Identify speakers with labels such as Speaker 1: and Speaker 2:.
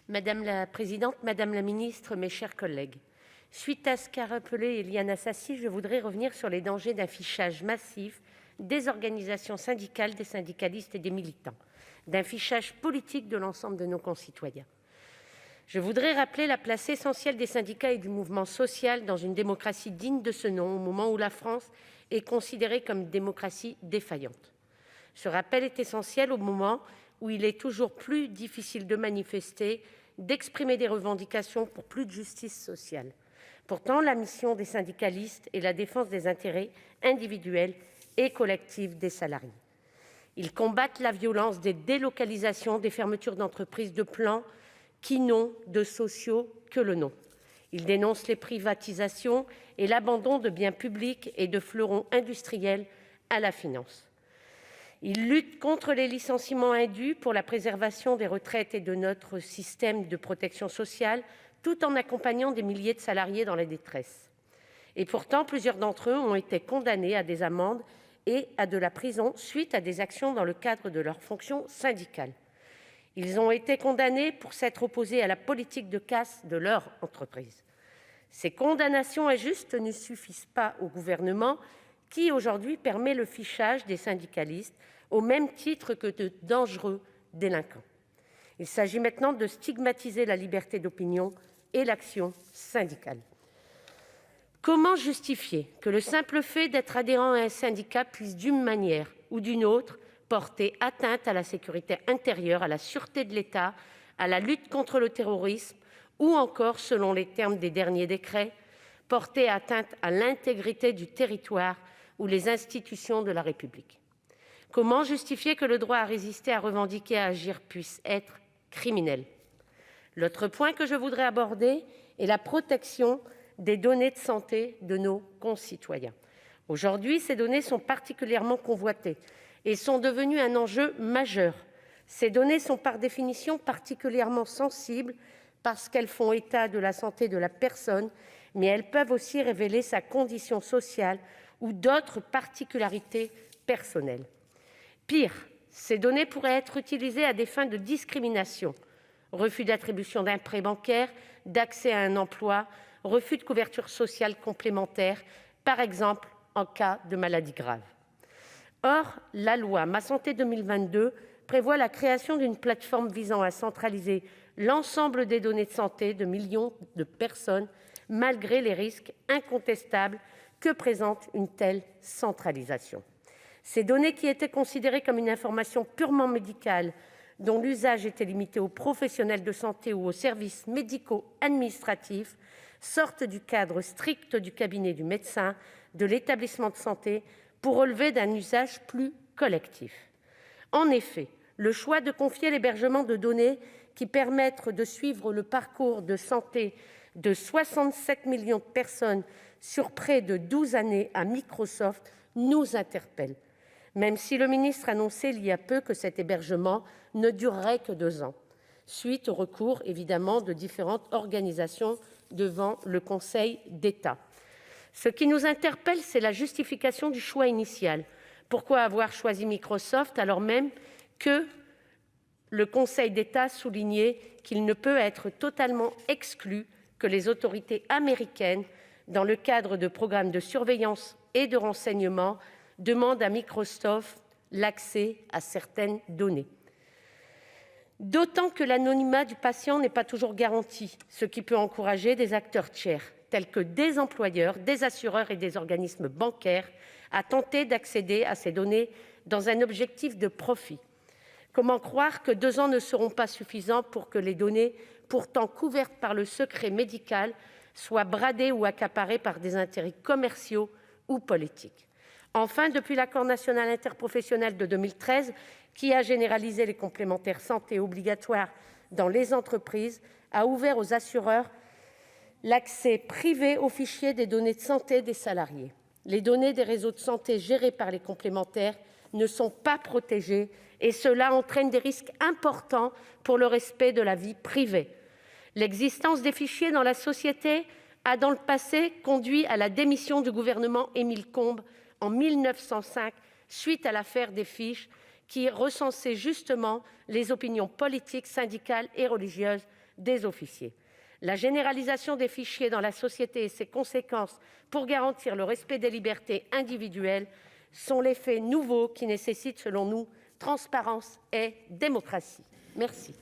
Speaker 1: Madame la présidente, madame la ministre, mes chers collègues, suite à ce qu'a rappelé Éliane Assassi, je voudrais revenir sur les dangers d'un fichage massif des organisations syndicales, des syndicalistes et des militants, d'un fichage politique de l'ensemble de nos concitoyens. Je voudrais rappeler la place essentielle des syndicats et du mouvement social dans une démocratie digne de ce nom, au moment où la France est considérée comme une démocratie défaillante. Ce rappel est essentiel au moment où il est toujours plus difficile de manifester, d'exprimer des revendications pour plus de justice sociale. Pourtant, la mission des syndicalistes est la défense des intérêts individuels et collectifs des salariés. Ils combattent la violence des délocalisations, des fermetures d'entreprises, de plans qui n'ont de sociaux que le nom. Ils dénoncent les privatisations et l'abandon de biens publics et de fleurons industriels à la finance. Ils luttent contre les licenciements indus pour la préservation des retraites et de notre système de protection sociale, tout en accompagnant des milliers de salariés dans la détresse. Et pourtant, plusieurs d'entre eux ont été condamnés à des amendes et à de la prison suite à des actions dans le cadre de leurs fonctions syndicales. Ils ont été condamnés pour s'être opposés à la politique de casse de leur entreprise. Ces condamnations injustes ne suffisent pas au gouvernement qui, aujourd'hui, permet le fichage des syndicalistes au même titre que de dangereux délinquants. Il s'agit maintenant de stigmatiser la liberté d'opinion et l'action syndicale. Comment justifier que le simple fait d'être adhérent à un syndicat puisse, d'une manière ou d'une autre, porter atteinte à la sécurité intérieure, à la sûreté de l'État, à la lutte contre le terrorisme ou encore, selon les termes des derniers décrets, porter atteinte à l'intégrité du territoire ou les institutions de la République? Comment justifier que le droit à résister, à revendiquer, à agir puisse être criminel? L'autre point que je voudrais aborder est la protection des données de santé de nos concitoyens. Aujourd'hui, ces données sont particulièrement convoitées et sont devenues un enjeu majeur. Ces données sont par définition particulièrement sensibles parce qu'elles font état de la santé de la personne, mais elles peuvent aussi révéler sa condition sociale ou d'autres particularités personnelles. Pire, ces données pourraient être utilisées à des fins de discrimination: refus d'attribution d'un prêt bancaire, d'accès à un emploi, refus de couverture sociale complémentaire, par exemple en cas de maladie grave. Or, la loi Ma Santé 2022 prévoit la création d'une plateforme visant à centraliser l'ensemble des données de santé de millions de personnes, malgré les risques incontestables que présente une telle centralisation. Ces données, qui étaient considérées comme une information purement médicale, dont l'usage était limité aux professionnels de santé ou aux services médico-administratifs, sortent du cadre strict du cabinet du médecin, de l'établissement de santé, pour relever d'un usage plus collectif. En effet, le choix de confier l'hébergement de données qui permettent de suivre le parcours de santé de 67 millions de personnes sur près de 12 années à Microsoft nous interpelle, même si le ministre annonçait il y a peu que cet hébergement ne durerait que 2 ans, suite au recours évidemment de différentes organisations devant le Conseil d'État. Ce qui nous interpelle, c'est la justification du choix initial. Pourquoi avoir choisi Microsoft alors même que le Conseil d'État soulignait qu'il ne peut être totalement exclu que les autorités américaines, dans le cadre de programmes de surveillance et de renseignement, demandent à Microsoft l'accès à certaines données? D'autant que l'anonymat du patient n'est pas toujours garanti, ce qui peut encourager des acteurs tiers, tels que des employeurs, des assureurs et des organismes bancaires, à tenter d'accéder à ces données dans un objectif de profit. Comment croire que 2 ans ne seront pas suffisants pour que les données, pourtant couvertes par le secret médical, soient bradées ou accaparées par des intérêts commerciaux ou politiques? Enfin, depuis l'accord national interprofessionnel de 2013, qui a généralisé les complémentaires santé obligatoires dans les entreprises, a ouvert aux assureurs l'accès privé aux fichiers des données de santé des salariés. Les données des réseaux de santé gérés par les complémentaires ne sont pas protégées et cela entraîne des risques importants pour le respect de la vie privée. L'existence des fichiers dans la société a, dans le passé, conduit à la démission du gouvernement Émile Combes en 1905, suite à l'affaire des fiches, qui recensait justement les opinions politiques, syndicales et religieuses des officiers. La généralisation des fichiers dans la société et ses conséquences pour garantir le respect des libertés individuelles sont les faits nouveaux qui nécessitent, selon nous, transparence et démocratie. Merci.